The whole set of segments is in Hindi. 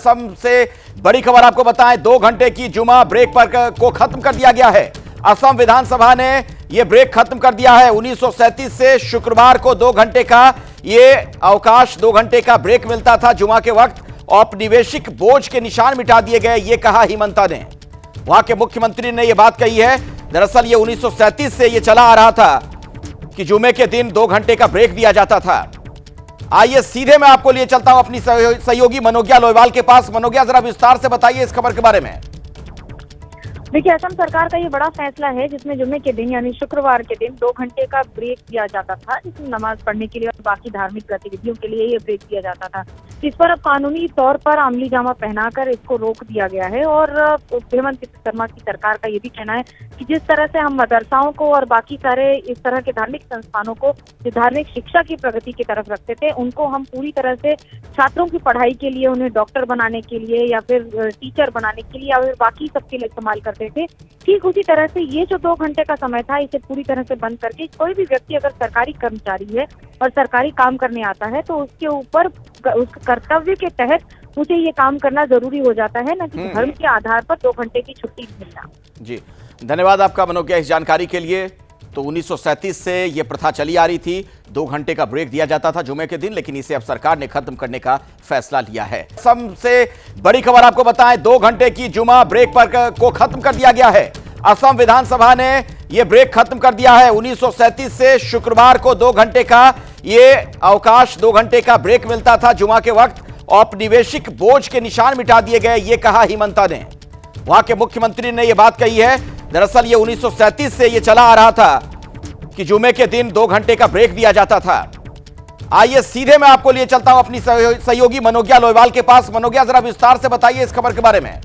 असम से बड़ी खबर आपको बताएं, 2 घंटे की जुमा ब्रेक को खत्म कर दिया गया है। असम विधानसभा ने यह ब्रेक खत्म कर दिया है। 1937 से शुक्रवार को 2 घंटे का ये अवकाश, 2 घंटे का ब्रेक मिलता था जुमा के वक्त। औपनिवेशिक बोझ के निशान मिटा दिए गए, ये कहा हिमंता ने। वहां के मुख्यमंत्री ने यह बात कही है। दरअसल ये 1937 से ये चला आ रहा था कि जुमे के दिन 2 घंटे का ब्रेक दिया जाता था। आइए सीधे मैं आपको लिए चलता हूं अपनी सहयोगी मनोज्ञा लोयवाल के पास। मनोज्ञा, जरा विस्तार से बताइए इस खबर के बारे में। देखिए, असम सरकार का ये बड़ा फैसला है जिसमें जुम्मे के दिन यानी शुक्रवार के दिन 2 घंटे का ब्रेक दिया जाता था, जिसमें नमाज पढ़ने के लिए और बाकी धार्मिक गतिविधियों के लिए ये ब्रेक दिया जाता था। इस पर अब कानूनी तौर पर अमली जामा पहनाकर इसको रोक दिया गया है। और हेमंत शर्मा की सरकार का ये भी कहना है कि जिस तरह से हम मदरसाओं को और बाकी सारे इस तरह के धार्मिक संस्थानों को जो धार्मिक शिक्षा की प्रगति की तरफ रखते थे, उनको हम पूरी तरह से छात्रों की पढ़ाई के लिए, उन्हें डॉक्टर बनाने के लिए या फिर टीचर बनाने के लिए या फिर बाकी सबके लिए इस्तेमाल करते थे। ठीक उसी तरह से ये जो 2 घंटे का समय था, इसे पूरी तरह से बंद करके कोई भी व्यक्ति अगर सरकारी कर्मचारी है और सरकारी काम करने आता है तो उसके ऊपर उस कर्तव्य के तहत उसे ये काम करना जरूरी हो जाता है, न कि धर्म के आधार पर 2 घंटे की छुट्टी मिलना। जी, धन्यवाद आपका मनोज्ञा इस जानकारी के लिए। तो 1937 से ये प्रथा चली आ रही थी, 2 घंटे का ब्रेक दिया जाता था जुमे के दिन, लेकिन इसे अब सरकार ने खत्म करने का फैसला लिया है। असम से बड़ी खबर आपको बताएं, 2 घंटे की जुमा ब्रेक को खत्म कर दिया गया है। असम विधानसभा ने यह ब्रेक खत्म कर दिया है। 1937 से शुक्रवार को 2 घंटे का ये अवकाश, 2 घंटे का ब्रेक मिलता था जुमा के वक्त। औपनिवेशिक बोझ के निशान मिटा दिए गए, ये कहा हिमंता ने। वहां के मुख्यमंत्री ने यह बात कही है। दरअसल ये 1937 से ये चला आ रहा था कि जुमे के दिन 2 घंटे का ब्रेक दिया जाता था। आइए सीधे मैं आपको लिए चलता हूं अपनी सहयोगी मनोज्ञा लोयवाल के पास। मनोज्ञा, जरा विस्तार से बताइए इस खबर के बारे में।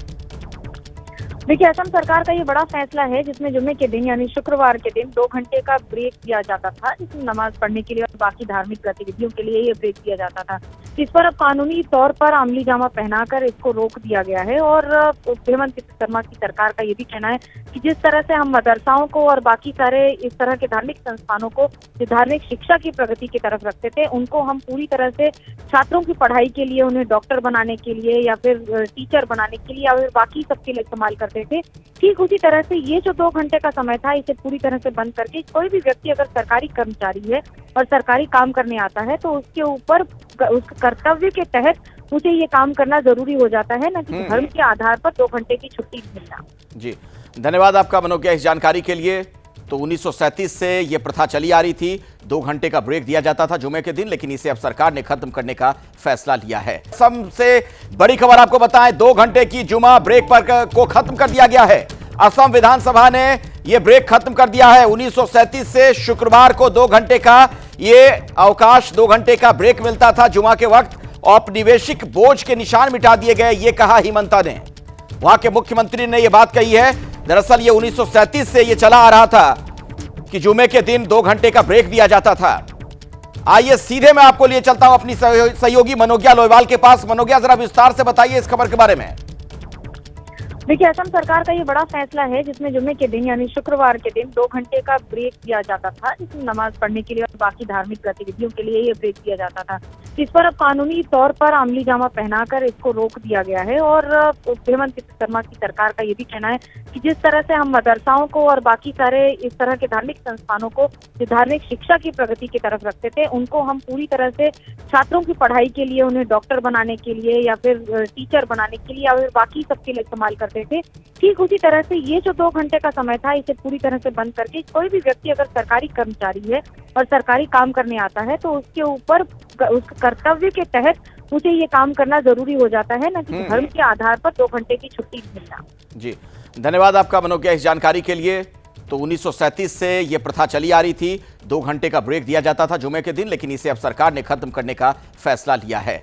देखिए, असम सरकार का ये बड़ा फैसला है जिसमें जुम्मे के दिन यानी शुक्रवार के दिन 2 घंटे का ब्रेक दिया जाता था, जिसमें नमाज पढ़ने के लिए और बाकी धार्मिक गतिविधियों के लिए ये ब्रेक दिया जाता था। इस पर अब कानूनी तौर पर अमली जामा पहनाकर इसको रोक दिया गया है। और हेमंत शर्मा की सरकार का ये भी कहना है कि जिस तरह से हम मदरसाओं को और बाकी सारे इस तरह के धार्मिक संस्थानों को जो धार्मिक शिक्षा की प्रगति की तरफ रखते थे, उनको हम पूरी तरह से छात्रों की पढ़ाई के लिए, उन्हें डॉक्टर बनाने के लिए या फिर टीचर बनाने के लिए या फिर बाकी सबके लिए इस्तेमाल करते थे। ठीक उसी तरह से ये जो 2 घंटे का समय था, इसे पूरी तरह से बंद करके कोई भी व्यक्ति अगर सरकारी कर्मचारी है और सरकारी काम करने आता है तो उसके ऊपर उस कर्तव्य के तहत उसे ये काम करना जरूरी हो जाता है, न कि धर्म के आधार पर 2 घंटे की छुट्टी मिलना। जी, धन्यवाद आपका मनोज्ञा इस जानकारी के लिए। तो 1937 से ये प्रथा चली आ रही थी, 2 घंटे का ब्रेक दिया जाता था जुमे के दिन, लेकिन इसे अब सरकार ने खत्म करने का फैसला लिया है। असम से बड़ी खबर आपको बताएं, 2 घंटे की जुमा ब्रेक को खत्म कर दिया गया है। असम विधानसभा ने यह ब्रेक खत्म कर दिया है। 1937 से शुक्रवार को 2 घंटे का ये अवकाश, 2 घंटे का ब्रेक मिलता था जुमा के वक्त। औपनिवेशिक बोझ के निशान मिटा दिए गए, ये कहा हिमंता ने। वहां के मुख्यमंत्री ने यह बात कही है। दरअसल ये 1937 से ये चला आ रहा था कि जुमे के दिन 2 घंटे का ब्रेक दिया जाता था। आइए सीधे मैं आपको लिए चलता हूं अपनी सहयोगी मनोज्ञा लोयवाल के पास। मनोज्ञा, जरा विस्तार से बताइए इस खबर के बारे में। देखिए, असम सरकार का ये बड़ा फैसला है जिसमें जुम्मे के दिन यानी शुक्रवार के दिन 2 घंटे का ब्रेक दिया जाता था, जिसमें नमाज पढ़ने के लिए और बाकी धार्मिक गतिविधियों के लिए ये ब्रेक दिया जाता था। इस पर अब कानूनी तौर पर अमली जामा पहनाकर इसको रोक दिया गया है। और हेमंत शर्मा की सरकार का ये भी कहना है कि जिस तरह से हम मदरसाओं को और बाकी सारे इस तरह के धार्मिक संस्थानों को जो धार्मिक शिक्षा की प्रगति की तरफ रखते थे, उनको हम पूरी तरह से छात्रों की पढ़ाई के लिए, उन्हें डॉक्टर बनाने के लिए या फिर टीचर बनाने के लिए या फिर बाकी सबके लिए इस्तेमाल करते थे। ठीक उसी तरह से ये जो 2 घंटे का समय था, इसे पूरी तरह से बंद करके कोई भी व्यक्ति अगर सरकारी कर्मचारी है और सरकारी काम करने आता है तो उसके ऊपर उस कर्तव्य के तहत उसे ये काम करना जरूरी हो जाता है, न कि धर्म के आधार पर 2 घंटे की छुट्टी मिलना। जी, धन्यवाद आपका मनोज्ञा इस जानकारी के लिए। तो 1937 से ये प्रथा चली आ रही थी, 2 घंटे का ब्रेक दिया जाता था जुमे के दिन, लेकिन इसे अब सरकार ने खत्म करने का फैसला लिया है।